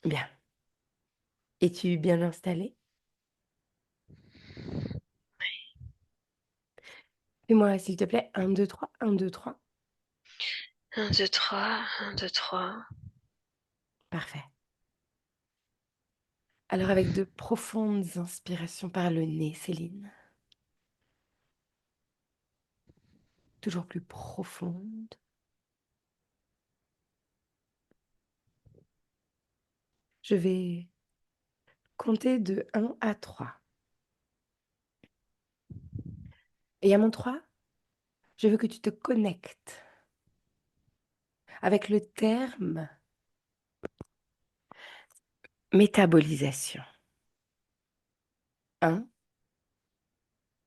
Bien. Es-tu bien installé? Fais-moi, s'il te plaît, un, 2, 3, un, 2, 3. Un, deux, trois, un, deux, trois. Parfait. Alors, avec de profondes inspirations par le nez, Céline. Toujours plus profonde. Je vais compter de 1 à 3. Et à mon 3, je veux que tu te connectes avec le terme métabolisation. Un,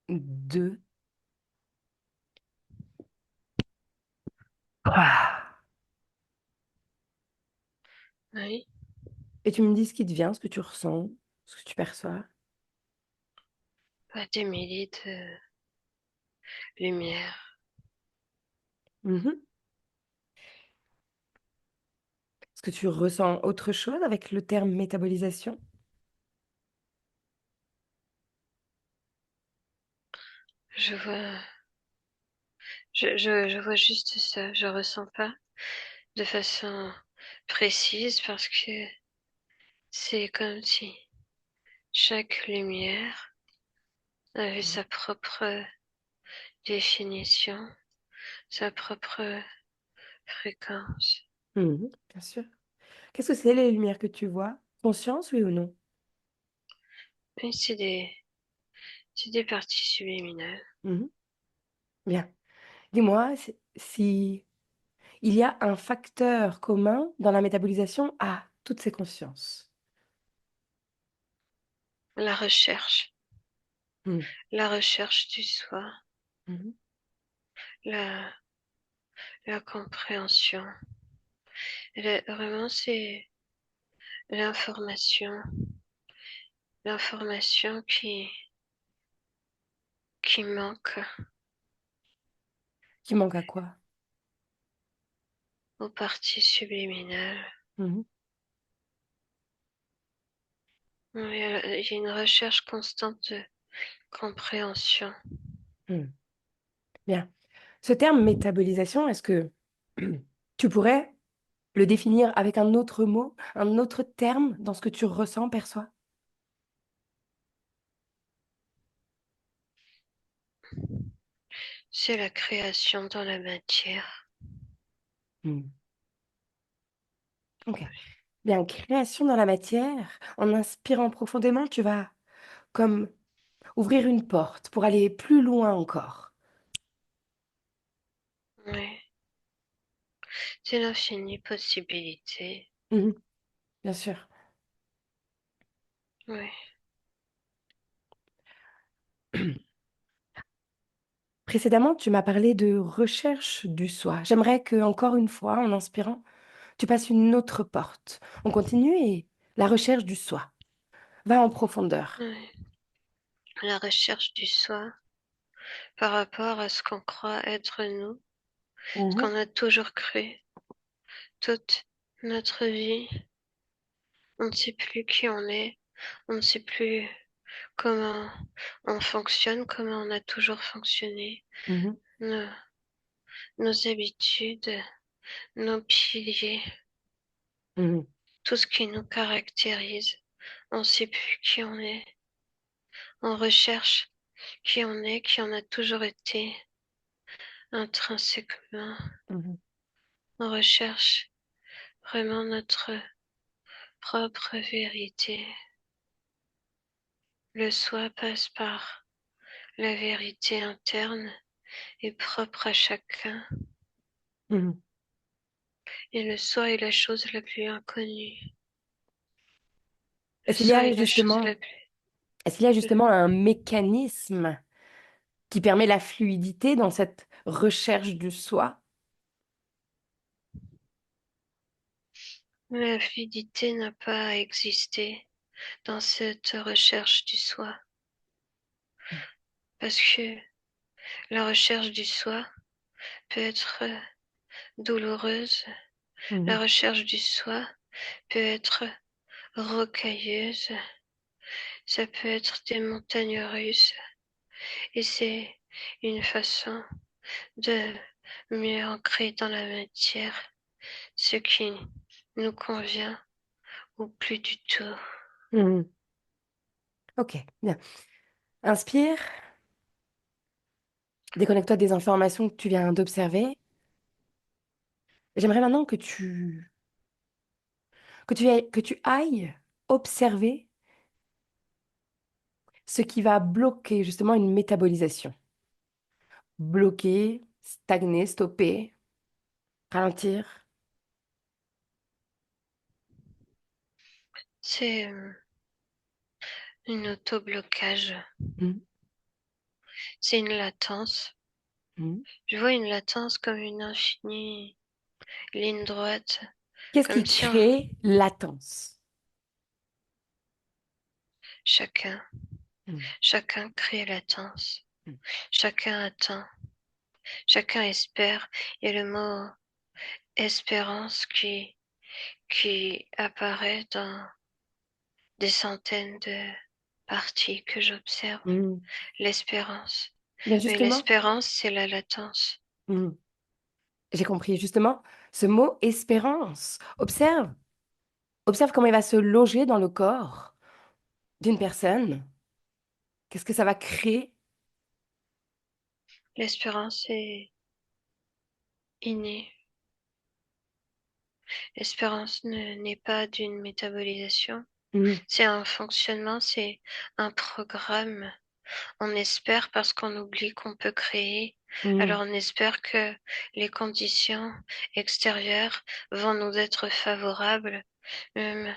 2, 3. Oui, Et tu me dis ce qui te vient, ce que tu ressens, ce que tu perçois. pas des milliers de lumières. Mhm. Est-ce que tu ressens autre chose avec le terme métabolisation? Je vois, je vois juste ça. Je ressens pas de façon précise parce que c'est comme si chaque lumière avait sa propre définition, sa propre fréquence. Mhm, bien sûr. Qu'est-ce que c'est les lumières que tu vois? Conscience, oui ou non? Et c'est des parties subliminales. Mhm. Bien. Dis-moi si il y a un facteur commun dans la métabolisation à toutes ces consciences. La recherche, Mhm. la recherche du soi, Mhm. la, la compréhension. Vraiment, c'est l'information, l'information qui manque Qui manque à quoi? aux parties subliminales. Mhm. Oui, il y a une recherche constante de compréhension. Mhm. Bien. Ce terme métabolisation, est-ce que tu pourrais le définir avec un autre mot, un autre terme dans ce que tu ressens, perçois? C'est la création dans la matière. Mhm. Ok. Bien, création dans la matière, en inspirant profondément, tu vas comme ouvrir une porte pour aller plus loin encore. Oui, c'est l'infinie possibilité. Mhm. Bien sûr. Oui, Précédemment, tu m'as parlé de recherche du soi. J'aimerais que, encore une fois, en inspirant, tu passes une autre porte. On continue et la recherche du soi. Va en profondeur. oui. La recherche du soi par rapport à ce qu'on croit être nous, ce Mhm, qu'on a toujours cru toute notre vie. On ne sait plus qui on est, on ne sait plus comment on fonctionne, comment on a toujours fonctionné, mhm, nos, nos habitudes, nos piliers, mhm, tout ce qui nous caractérise. On ne sait plus qui on est. On recherche qui on est, qui on a toujours été intrinsèquement. mhm, On recherche vraiment notre propre vérité. Le soi passe par la vérité interne et propre à chacun. mhm. Et le soi est la chose la plus inconnue. Le Est-ce qu'il y soi a est la chose justement, la plus... est-ce qu'il y a justement un mécanisme qui permet la fluidité dans cette recherche du soi? La fluidité n'a pas à exister dans cette recherche du soi. Parce que la recherche du soi peut être douloureuse. La Mhm, recherche du soi peut être rocailleuses, ça peut être des montagnes russes, et c'est une façon de mieux ancrer dans la matière ce qui nous convient ou plus du tout. Mhm. Ok, bien. Inspire, déconnecte-toi des informations que tu viens d'observer. J'aimerais maintenant que tu ailles observer ce qui va bloquer justement une métabolisation. Bloquer, stagner, stopper, ralentir. C'est un autoblocage, Mhm. c'est une latence. Mhm. Je vois une latence comme une infinie ligne droite, Qu'est-ce qui comme si on, crée latence? chacun, Mhm. chacun crée latence, Mhm. chacun attend, chacun espère. Il y a le mot espérance qui apparaît dans des centaines de parties que j'observe. Mhm. L'espérance. Bien Mais justement, l'espérance, c'est la latence. mhm, j'ai compris justement ce mot espérance. Observe, observe comment il va se loger dans le corps d'une personne. Qu'est-ce que ça va créer? L'espérance est innée. L'espérance n'est pas d'une métabolisation. Mhm. C'est un fonctionnement, c'est un programme. On espère parce qu'on oublie qu'on peut créer. Mhm. Alors on espère que les conditions extérieures vont nous être favorables, même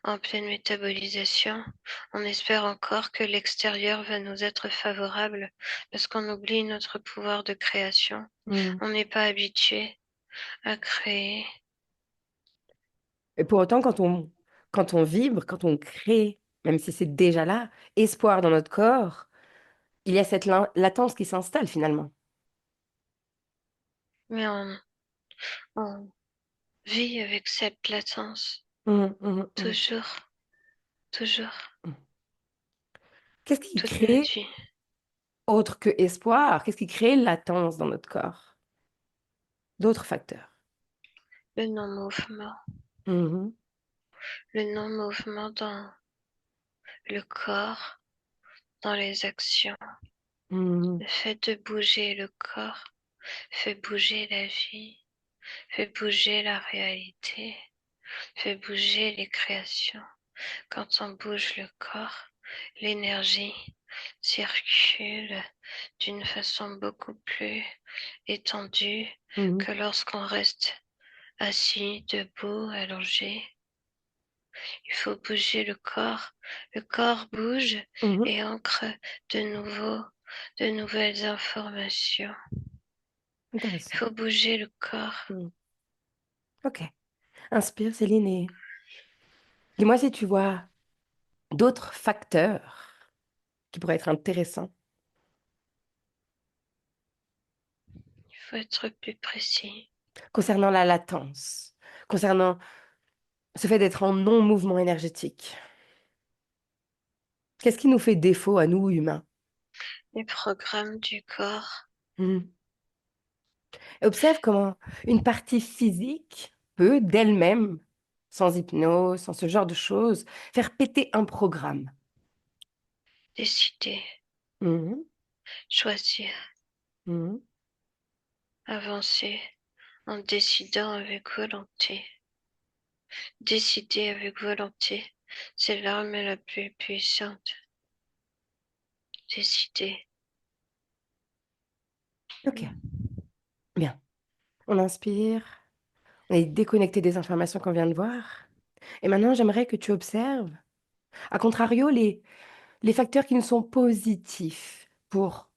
en pleine métabolisation. On espère encore que l'extérieur va nous être favorable parce qu'on oublie notre pouvoir de création. Mhm. On n'est pas habitué à créer. Et pour autant, quand on vibre, quand on crée, même si c'est déjà là, espoir dans notre corps, il y a cette latence qui s'installe finalement. Mais on vit avec cette latence. Mhm, mhm, mhm, Toujours, toujours, mhm. Qu'est-ce qui toute notre crée, vie. autre que espoir, qu'est-ce qui crée latence dans notre corps? D'autres facteurs. Le non-mouvement. Mhm, Le non-mouvement dans le corps, dans les actions. mhm, Le fait de bouger le corps fait bouger la vie, fait bouger la réalité, fait bouger les créations. Quand on bouge le corps, l'énergie circule d'une façon beaucoup plus étendue mhm, que lorsqu'on reste assis, debout, allongé. Il faut bouger le corps. Le corps bouge mhm. et ancre de nouvelles informations. Il Intéressant. faut bouger le corps. Mhm. Ok. Inspire, Céline, et dis-moi si tu vois d'autres facteurs qui pourraient être intéressants Il faut être plus précis. concernant la latence, concernant ce fait d'être en non-mouvement énergétique. Qu'est-ce qui nous fait défaut à nous, humains? Les programmes du corps, Mhm. Et observe comment une partie physique peut d'elle-même, sans hypnose, sans ce genre de choses, faire péter un programme. décider, Mhm, choisir, mhm, avancer en décidant avec volonté. Décider avec volonté, c'est l'arme la plus puissante. Décider. Ok, bien. On inspire, on est déconnecté des informations qu'on vient de voir. Et maintenant, j'aimerais que tu observes, à contrario, les facteurs qui nous sont positifs pour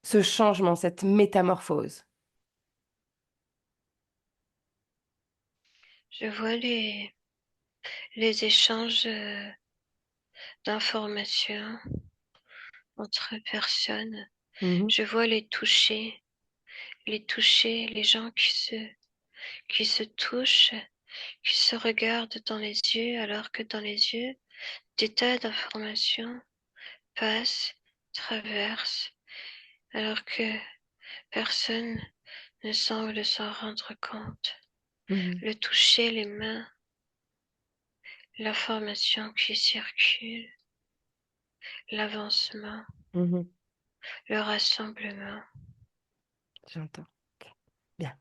ce changement, cette métamorphose. Je vois les échanges d'informations entre personnes. Mhm, Je vois les toucher, les gens qui se touchent qui se regardent dans les yeux alors que dans les yeux, des tas d'informations passent, traversent, alors que personne ne semble s'en rendre compte. Mhm. Le toucher, les mains, l'information qui circule, l'avancement, Mhm. le rassemblement. J'entends. Ok. Bien.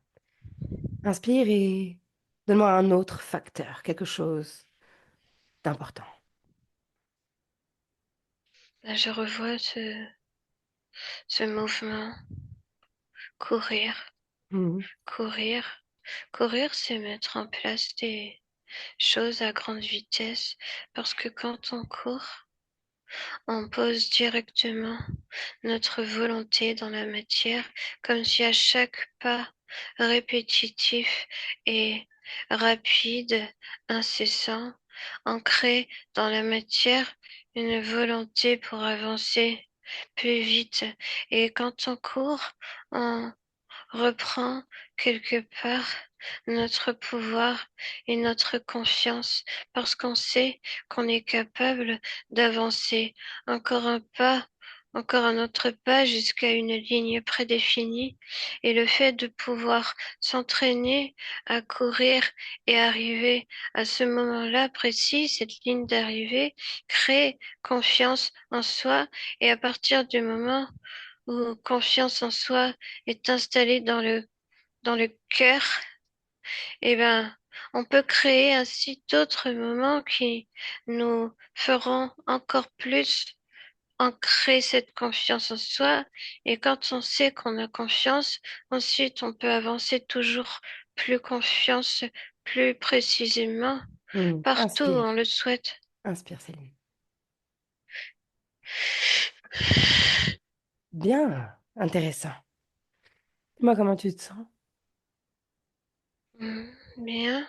Inspire et donne-moi un autre facteur, quelque chose d'important. Là, je revois ce mouvement, courir, Mhm. courir. Courir, c'est mettre en place des choses à grande vitesse parce que quand on court, on pose directement notre volonté dans la matière, comme si à chaque pas répétitif et rapide, incessant, on crée dans la matière une volonté pour avancer plus vite. Et quand on court, on reprend quelque part notre pouvoir et notre confiance parce qu'on sait qu'on est capable d'avancer encore un pas, encore un autre pas jusqu'à une ligne prédéfinie. Et le fait de pouvoir s'entraîner à courir et arriver à ce moment-là précis, cette ligne d'arrivée, crée confiance en soi. Et à partir du moment où confiance en soi est installée dans le cœur, eh ben, on peut créer ainsi d'autres moments qui nous feront encore plus ancrer cette confiance en soi. Et quand on sait qu'on a confiance, ensuite on peut avancer toujours plus confiance, plus précisément, Mhm. partout où Inspire. on le souhaite. Inspire, Céline. Bien. Intéressant. Dis-moi comment tu te sens. Bien.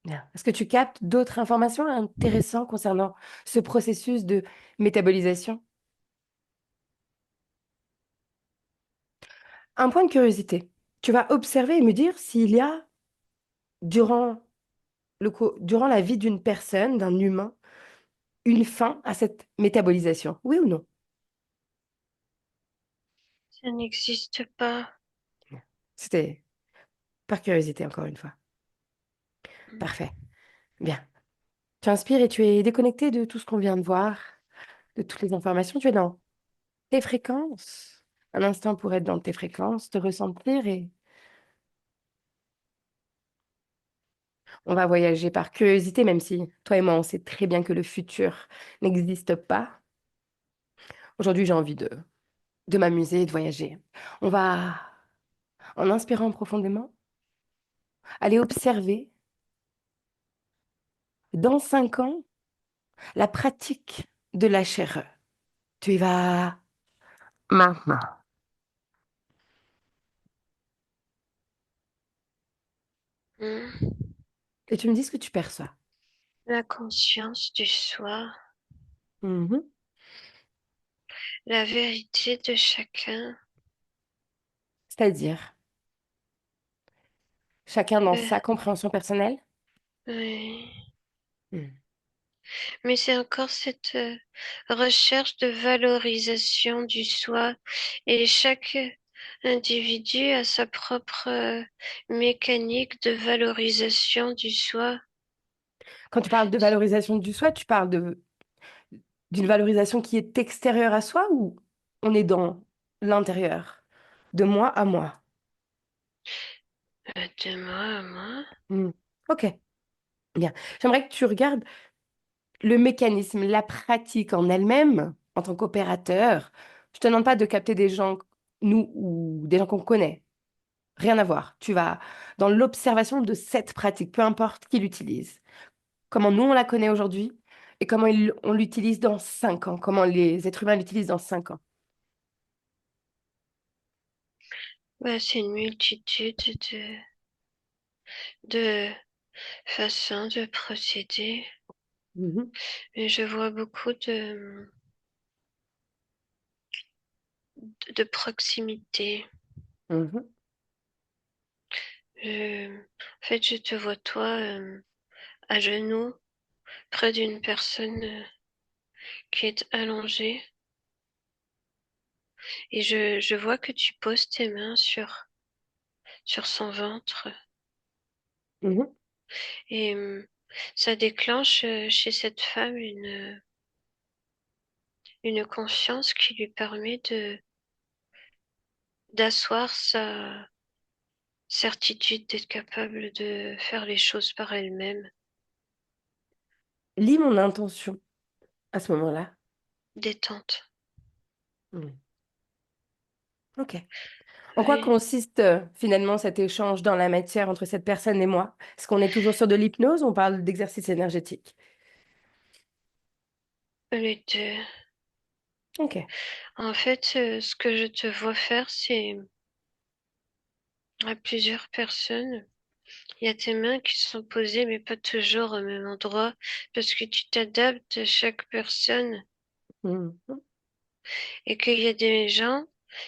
Bien. Est-ce que tu captes d'autres informations intéressantes concernant ce processus de métabolisation? Un point de curiosité. Tu vas observer et me dire s'il y a, durant durant la vie d'une personne, d'un humain, une fin à cette métabolisation. Oui ou non? Ça n'existe pas. C'était par curiosité, encore une fois. Parfait. Bien. Tu inspires et tu es déconnecté de tout ce qu'on vient de voir, de toutes les informations. Tu es dans tes fréquences. Un instant pour être dans tes fréquences, te ressentir et on va voyager par curiosité, même si toi et moi, on sait très bien que le futur n'existe pas. Aujourd'hui, j'ai envie de m'amuser et de voyager. On va, en inspirant profondément, aller observer dans 5 ans la pratique de la chair. Tu y vas maintenant. Hmm. Et tu me dis ce que tu perçois. La conscience du soi, Mhm. la vérité de chacun, C'est-à-dire, chacun dans le- sa compréhension personnelle. oui. Mhm. Mais c'est encore cette recherche de valorisation du soi et chaque individu a sa propre mécanique de valorisation du soi. Quand tu parles de valorisation du soi, tu parles d'une valorisation qui est extérieure à soi ou on est dans l'intérieur, de moi à moi. De moi à moi. Mhm. Ok, bien. J'aimerais que tu regardes le mécanisme, la pratique en elle-même, en tant qu'opérateur. Je te demande pas de capter des gens, nous, ou des gens qu'on connaît. Rien à voir. Tu vas dans l'observation de cette pratique, peu importe qui l'utilise. Comment nous, on la connaît aujourd'hui et comment on l'utilise dans 5 ans, comment les êtres humains l'utilisent dans 5 ans. Bah, c'est une multitude de façons de procéder. Mhm, Mais je vois beaucoup de proximité, mhm, En fait, je te vois toi à genoux près d'une personne qui est allongée et je vois que tu poses tes mains sur son ventre Mhm. et ça déclenche chez cette femme une confiance qui lui permet d'asseoir sa certitude d'être capable de faire les choses par elle-même, Lis mon intention à ce moment-là. détente. Mhm. Ok. En quoi Oui, consiste finalement cet échange dans la matière entre cette personne et moi? Est-ce qu'on est toujours sur de l'hypnose ou on parle d'exercice énergétique? les deux. Ok. En fait, ce que je te vois faire, c'est à plusieurs personnes. Il y a tes mains qui sont posées, mais pas toujours au même endroit, parce que tu t'adaptes à chaque personne Mhm. et qu'il y a des gens,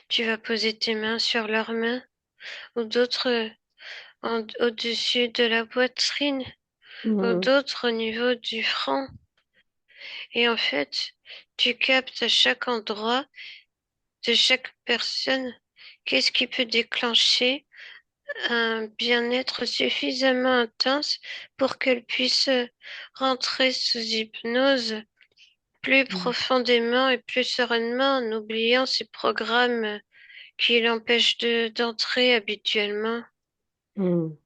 tu vas poser tes mains sur leurs mains ou d'autres au-dessus de la poitrine ou Mhm. d'autres au niveau du front. Et en fait, tu captes à chaque endroit de chaque personne qu'est-ce qui peut déclencher un bien-être suffisamment intense pour qu'elle puisse rentrer sous hypnose plus Mhm. profondément et plus sereinement en oubliant ces programmes qui l'empêchent d'entrer habituellement. Mhm.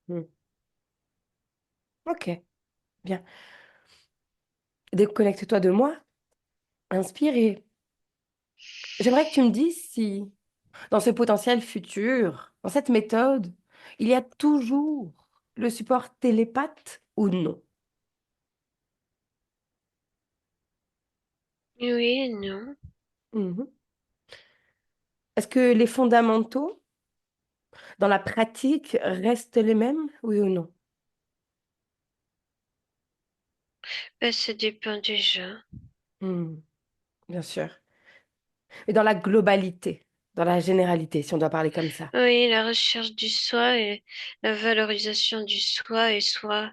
Ok, bien. Déconnecte-toi de moi, inspire et j'aimerais que tu me dises si, dans ce potentiel futur, dans cette méthode, il y a toujours le support télépathe ou non. Oui et non. Mhm. Est-ce que les fondamentaux dans la pratique restent les mêmes, oui ou non? Ben, ça dépend déjà. Hmm, bien sûr. Mais dans la globalité, dans la généralité, si on doit parler comme ça. Oui, la recherche du soi et la valorisation du soi et soi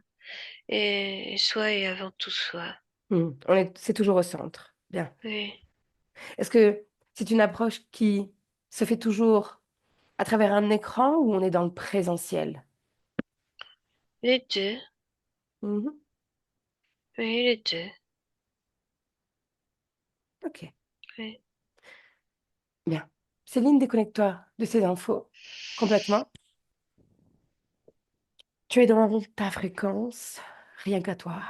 et avant tout soi. C'est toujours au centre. Bien. Oui, Est-ce que c'est une approche qui se fait toujours à travers un écran ou on est dans le présentiel? les deux. Mhm. Oui, les deux. Ok, Oui. bien. Céline, déconnecte-toi de ces infos complètement. Tu es dans ta fréquence, rien qu'à toi.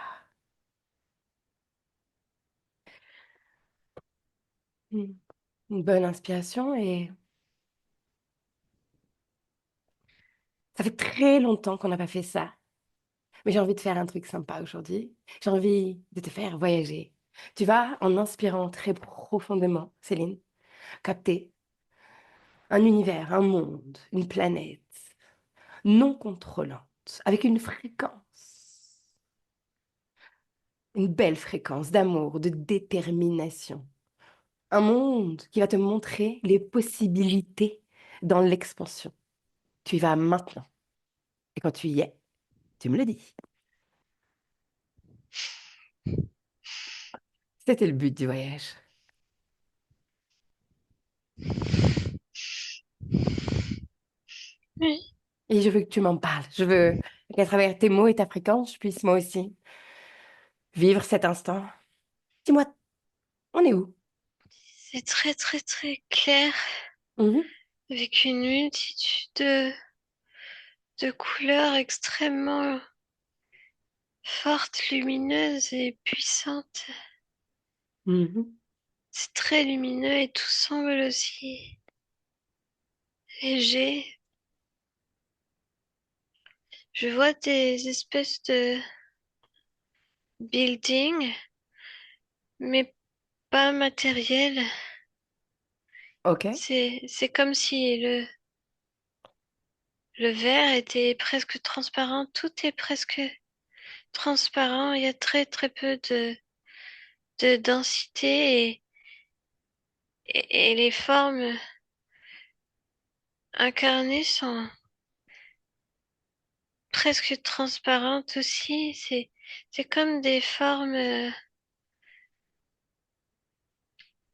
Hmm. Une bonne inspiration et ça fait très longtemps qu'on n'a pas fait ça. Mais j'ai envie de faire un truc sympa aujourd'hui. J'ai envie de te faire voyager. Tu vas, en inspirant très profondément, Céline, capter un univers, un monde, une planète non contrôlante, avec une belle fréquence d'amour, de détermination. Un monde qui va te montrer les possibilités dans l'expansion. Tu y vas maintenant. Et quand tu y es, tu me le dis. C'était le but du voyage. Oui. Et je veux que tu m'en parles. Je veux qu'à travers tes mots et ta fréquence, je puisse moi aussi vivre cet instant. Dis-moi, on est où? C'est très très très clair Mhm, avec une multitude de couleurs extrêmement fortes, lumineuses et puissantes. mhm. C'est très lumineux et tout semble aussi léger. Je vois des espèces de buildings, mais pas matériels. Ok. C'est comme si le verre était presque transparent. Tout est presque transparent. Il y a très très peu de densité et les formes incarnées sont presque transparentes aussi. C'est comme des formes.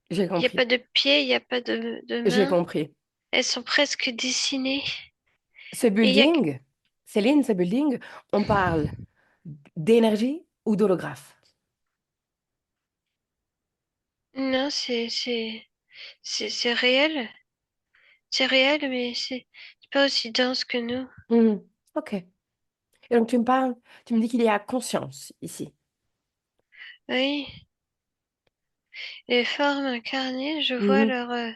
J'ai Il n'y a compris. pas de pieds, il n'y a pas de J'ai mains. compris. Elles sont presque dessinées. Ce Et il y a building, Céline, ce building, on parle d'énergie ou d'holographe? non, c'est réel. C'est réel, mais c'est pas aussi dense que nous. Mhm. Ok. Et donc tu me parles, tu me dis qu'il y a conscience ici. Oui, les formes incarnées, je vois Mhm. leur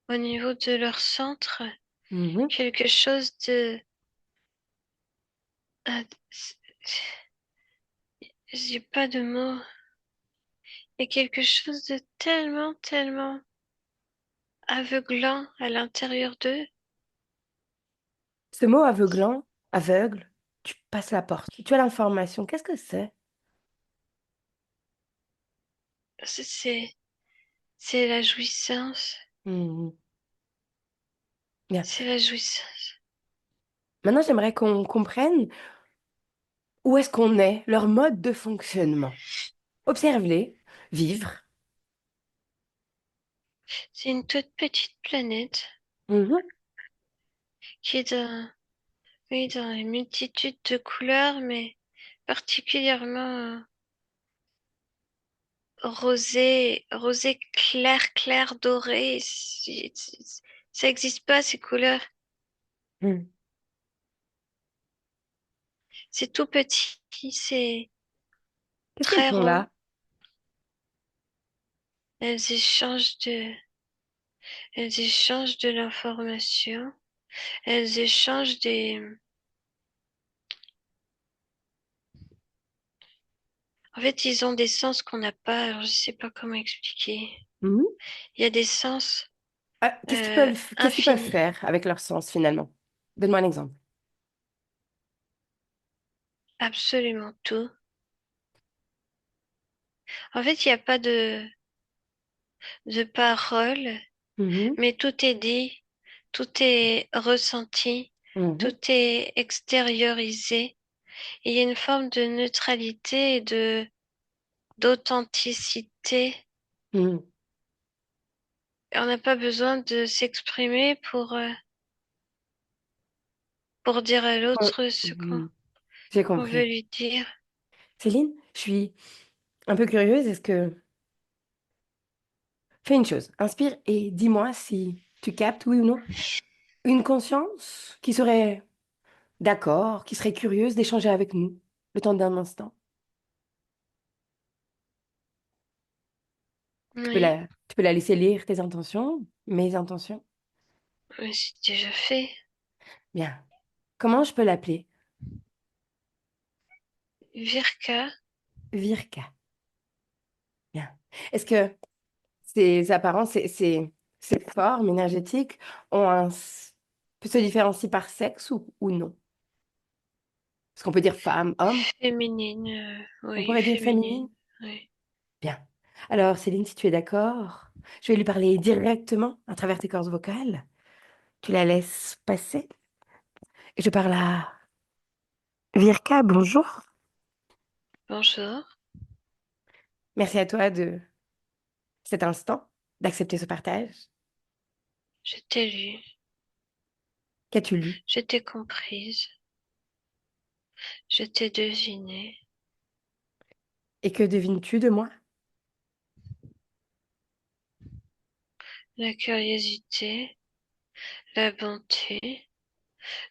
au niveau de leur centre Mhm. quelque chose de ah, j'ai pas de mots. Il y a quelque chose de tellement aveuglant à l'intérieur d'eux. Ce mot aveuglant, aveugle, tu passes la porte. Tu as l'information. Qu'est-ce que c'est? C'est c'est c'est la jouissance. Mhm. Bien. C'est la jouissance. Maintenant, j'aimerais qu'on comprenne où est-ce qu'on est, leur mode de fonctionnement. Observe-les, vivre. C'est une toute petite planète Mhm. qui est oui, dans une multitude de couleurs, mais particulièrement rosé clair, doré. Ça n'existe pas, ces couleurs. Mhm. C'est tout petit, c'est Qu'est-ce qu'elles très font rond. là? Elles échangent de, elles échangent de l'information. Elles échangent des, en fait, ils ont des sens qu'on n'a pas. Alors, je sais pas comment expliquer. Mhm. Il y a des sens, Ah, qu'est-ce qu'ils peuvent infinis. faire avec leur sens finalement? Donne-moi un exemple. Absolument tout. En fait, il n'y a pas de parole, Mhm. mais tout est dit, tout est ressenti, tout Mhm. est extériorisé. Et il y a une forme de neutralité et de d'authenticité. Mhm. Et on n'a pas besoin de s'exprimer pour dire à l'autre ce Mhm. J'ai qu'on veut compris. lui dire. Céline, je suis un peu curieuse. Est-ce que... Fais une chose, inspire et dis-moi si tu captes, oui ou non, une conscience qui serait d'accord, qui serait curieuse d'échanger avec nous le temps d'un instant. Oui, Tu peux la laisser lire tes intentions, mes intentions. mais c'est déjà fait. Bien. Comment je peux l'appeler? Virka, Virka. Bien. Est-ce que ces apparences, ces formes énergétiques ont peut se différencier par sexe ou non? Est-ce qu'on peut dire femme, homme? féminine, On oui, pourrait dire féminine? féminine, oui. Bien. Alors, Céline, si tu es d'accord, je vais lui parler directement à travers tes cordes vocales. Tu la laisses passer. Et je parle à Virka, bonjour. Bonjour, Merci à toi de cet instant, d'accepter ce partage. je t'ai lu, Qu'as-tu lu? je t'ai comprise, je t'ai deviné. Et que devines-tu de moi? La curiosité, la bonté,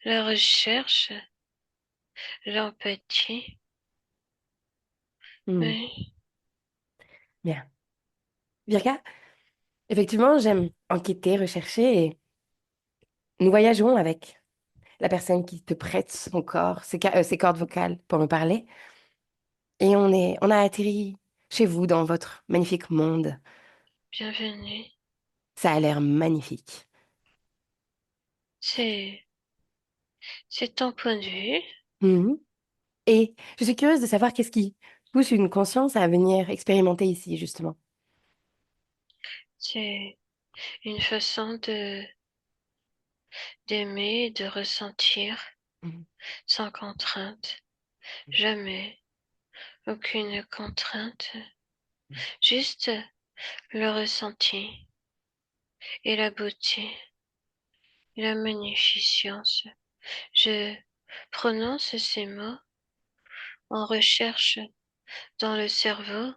la recherche, l'empathie. Hmm. Oui, Bien. Virka, effectivement, j'aime enquêter, rechercher et nous voyageons avec la personne qui te prête son corps, ses cordes vocales pour me parler. Et on a atterri chez vous dans votre magnifique monde. bienvenue. Ça a l'air magnifique. C'est, c'est ton point de vue. Mhm. Et je suis curieuse de savoir qu'est-ce qui pousse une conscience à venir expérimenter ici, justement. C'est une façon d'aimer, de ressentir. Mhm. sans contrainte, jamais, aucune contrainte, juste le ressenti et la beauté et la magnificence. Je prononce ces mots en recherche dans le cerveau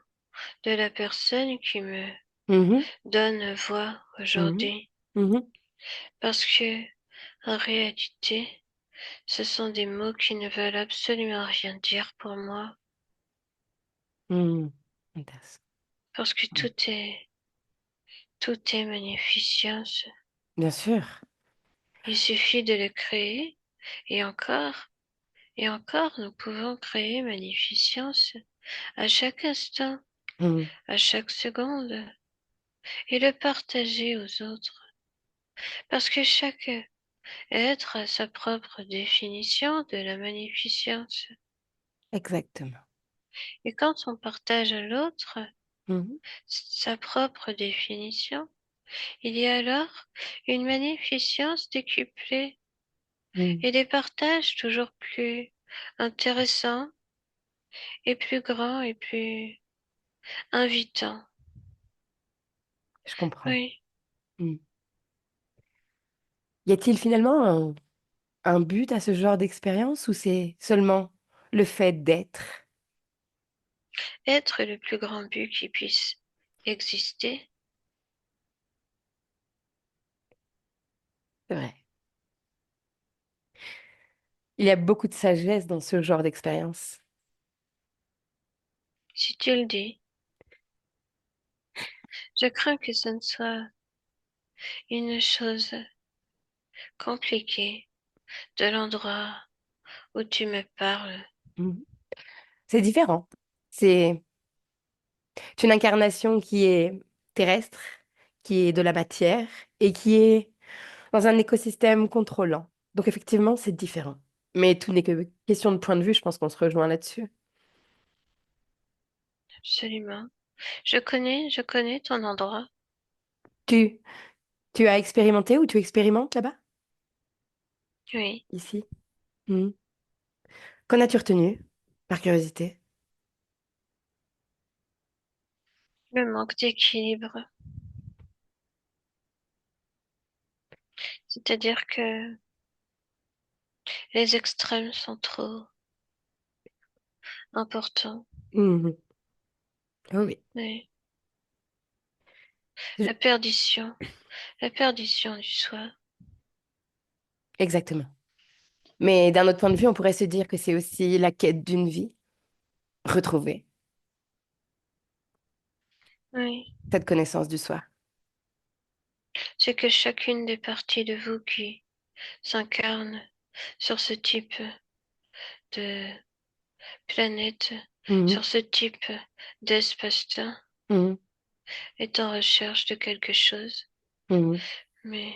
de la personne qui me Mhm. donne voix Mhm. aujourd'hui, Mhm. parce que, en réalité, ce sont des mots qui ne veulent absolument rien dire pour moi, Mhm. Intéressant. parce que Mhm. tout est magnificence. Bien sûr. Il suffit de le créer, et et encore, nous pouvons créer magnificence à chaque instant, Mhm. à chaque seconde, et le partager aux autres. Parce que chaque être a sa propre définition de la magnificence. Exactement. Et quand on partage à l'autre Mhm. sa propre définition, il y a alors une magnificence décuplée Mhm. et des partages toujours plus intéressants et plus grands et plus invitants. Je comprends. Oui, Mhm. Y a-t-il finalement un but à ce genre d'expérience ou c'est seulement le fait d'être? être le plus grand but qui puisse exister. C'est vrai. Il y a beaucoup de sagesse dans ce genre d'expérience. Si tu le dis, je crains que ce ne soit une chose compliquée de l'endroit où tu me parles. Mhm. C'est différent. C'est une incarnation qui est terrestre, qui est de la matière et qui est dans un écosystème contrôlant. Donc effectivement, c'est différent. Mais tout n'est que question de point de vue, je pense qu'on se rejoint là-dessus. Absolument. Je connais ton endroit. Tu, tu as expérimenté ou tu expérimentes là-bas, Oui, ici? Mhm. Qu'en as-tu retenu, par curiosité? le manque d'équilibre. C'est-à-dire que les extrêmes sont trop importants. Mhm. Oh oui, Oui. Je- La perdition du soi. exactement. Mais d'un autre point de vue, on pourrait se dire que c'est aussi la quête d'une vie retrouvée, Oui. cette connaissance du soi. C'est que chacune des parties de vous qui s'incarne sur ce type de planète, Mhm. sur ce type d'espace-temps, Mhm. est en recherche de quelque chose, Mhm. mais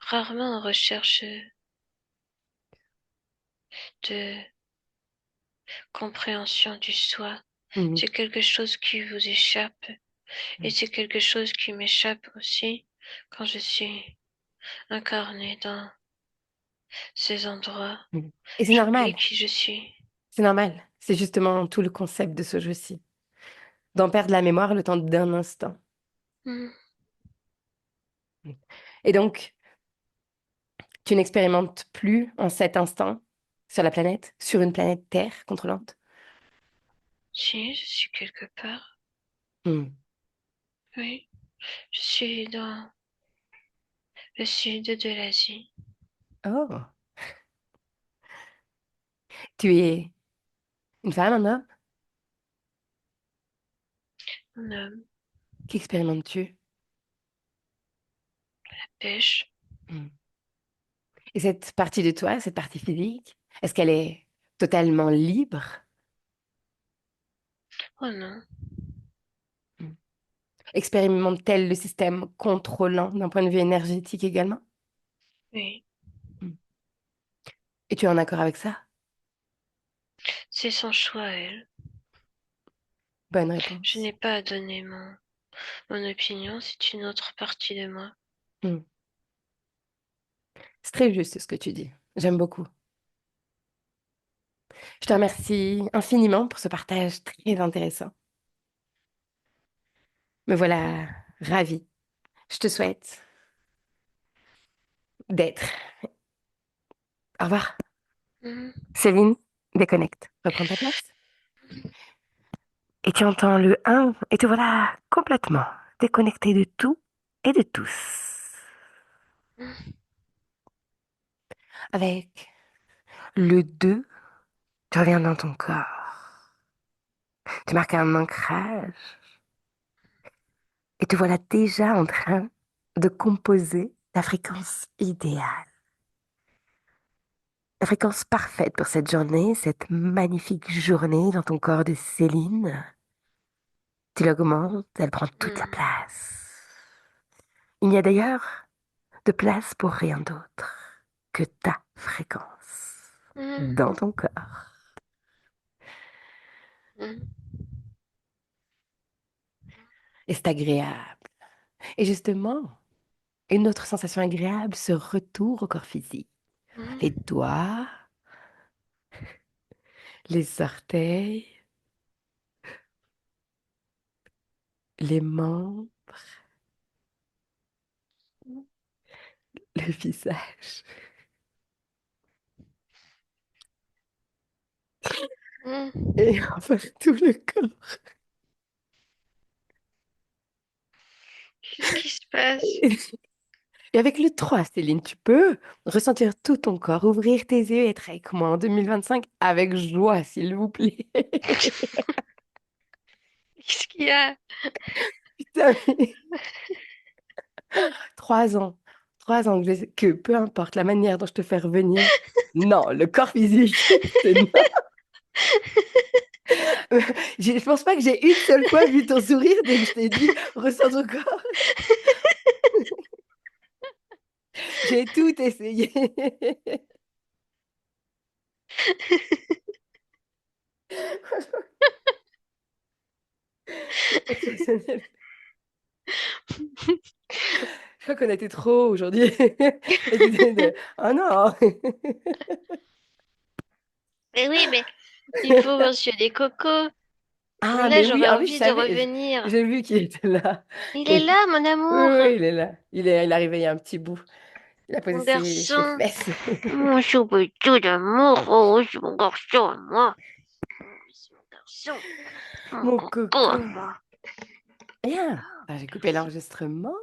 rarement en recherche de compréhension du soi. Mhm. C'est quelque chose qui vous échappe et c'est quelque chose qui m'échappe aussi quand je suis incarnée dans ces endroits. Mhm. Et c'est J'oublie normal, qui je suis. c'est normal. C'est justement tout le concept de ce jeu-ci. D'en perdre la mémoire le temps d'un instant. Hmm. Et donc, tu n'expérimentes plus en cet instant sur la planète, sur une planète Terre contrôlante. Si, je suis quelque part. Hmm. Oui, je suis dans le sud de l'Asie. Oh, tu es une femme, un homme? On homme, Qu'expérimentes-tu? pêche. Hmm. Et cette partie de toi, cette partie physique, est-ce qu'elle est totalement libre? Oh non, Hmm. Expérimente-t-elle le système contrôlant d'un point de vue énergétique également? oui. Hmm. Et tu es en accord avec ça? C'est son choix, elle. Bonne Je réponse. n'ai pas à donner mon opinion, c'est une autre partie de moi. Hmm. C'est très juste ce que tu dis. J'aime beaucoup. Je te remercie infiniment pour ce partage très intéressant. Me voilà ravie. Je te souhaite d'être. Au revoir. Mhm. Céline, déconnecte. Reprends ta place. Et tu entends le un et te voilà complètement déconnecté de tout et de tous. Avec le 2, tu reviens dans ton corps. Tu marques un ancrage et te voilà déjà en train de composer la fréquence idéale. La fréquence parfaite pour cette journée, cette magnifique journée dans ton corps de Céline. Tu l'augmentes, elle prend toute la Mhm. place. Il n'y a d'ailleurs de place pour rien d'autre que ta fréquence Mhm. dans ton corps. Mhm. Et c'est agréable. Et justement, une autre sensation agréable, ce retour au corps physique. Les Mhm. doigts, les orteils, les mains, le visage Mhm. et enfin tout le corps. Qu'est-ce qui se passe? Et avec le 3, Céline, tu peux ressentir tout ton corps, ouvrir tes yeux et être avec moi en 2025 avec joie, s'il vous plaît. Qu'est-ce qu'il y a? Putain, mais 3 ans, 3 ans que peu importe la manière dont je te fais revenir, non, le corps physique, c'est non. Je pense pas que j'ai une seule fois vu ton sourire dès que je t'ai dit, ressens ton corps. J'ai tout essayé. C'est exceptionnel. Je crois qu'on a été trop aujourd'hui. Oh non! Mais oui, mais il faut Monsieur des cocos. Ah, Là, mais oui, j'aurais en plus, je envie de savais, revenir. j'ai vu qu'il était là. Il est Et- là, mon oui, amour. oui, il est là. Il est arrivé il y a un petit bout. Il a posé Mon ses garçon. fesses. Mon choupetou d'amour. Oh, c'est mon garçon à moi. C'est mon garçon. Mon Mon coco à coco. moi. Bien. Ah, j'ai coupé l'enregistrement.